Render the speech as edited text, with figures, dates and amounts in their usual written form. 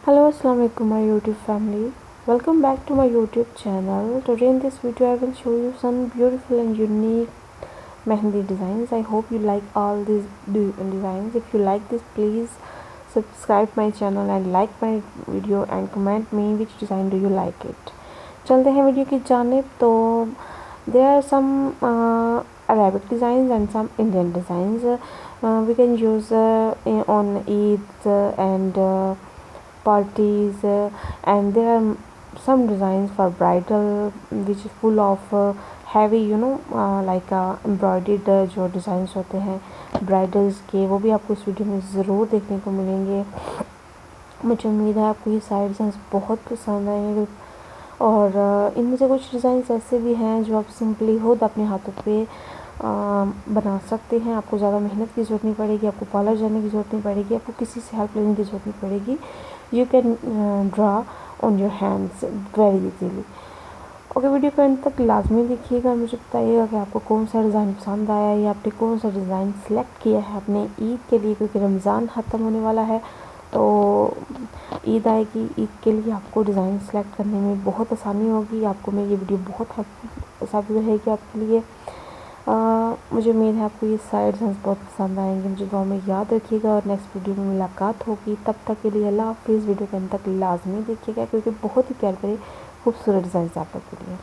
Hello, Assalamualaikum my YouTube family. Welcome back to my YouTube channel. Today in this video I will show you some beautiful and unique mehndi designs. I hope you like all these designs. If you like this, please subscribe my channel and like my video and comment me which design do you like it. चलते हैं video की जानिब. तो there are some Arabic designs and some Indian designs. We can use on Eid and parties, and there are some designs for bridal which is full of heavy like embroidered जो designs होते हैं bridals के, वो भी आपको इस video में ज़रूर देखने को मिलेंगे. मुझे उम्मीद है आपको ये सारे डिज़ाइंस बहुत पसंद आएंगे. और इनमें से कुछ डिज़ाइंस ऐसे भी हैं जो आप सिंपली खुद अपने हाथों पे बना सकते हैं. आपको ज़्यादा मेहनत की ज़रूरत नहीं पड़ेगी, आपको पार्लर जाने की ज़रूरत नहीं पड़ेगी, आपको किसी से हेल्प लेने की ज़रूरत नहीं पड़ेगी. You can draw on your hands very easily. Okay, video को अंत तक लाजमी देखिएगा. मुझे बताइएगा कि आपको कौन सा डिज़ाइन पसंद आया या आपने कौन सा डिज़ाइन सेलेक्ट किया है अपने ईद के लिए, क्योंकि रमज़ान ख़त्म होने वाला है तो ईद आएगी. ईद के लिए आपको डिज़ाइन सेलेक्ट करने में बहुत आसानी होगी. आपको मेरी ये वीडियो बहुत हेल्प साबित रहेगी आपके लिए. मुझे उम्मीद है आपको ये सारे डिज़ाइन बहुत पसंद आएंगे. मुझे दुआ में याद रखिएगा और नेक्स्ट वीडियो में मुलाकात होगी. तब तक के लिए अल्लाह हाफ़िज़. वीडियो के अंत तक लाजमी देखिएगा क्योंकि बहुत ही प्यारे प्यारे खूबसूरत डिज़ाइन आप लोग के लिए.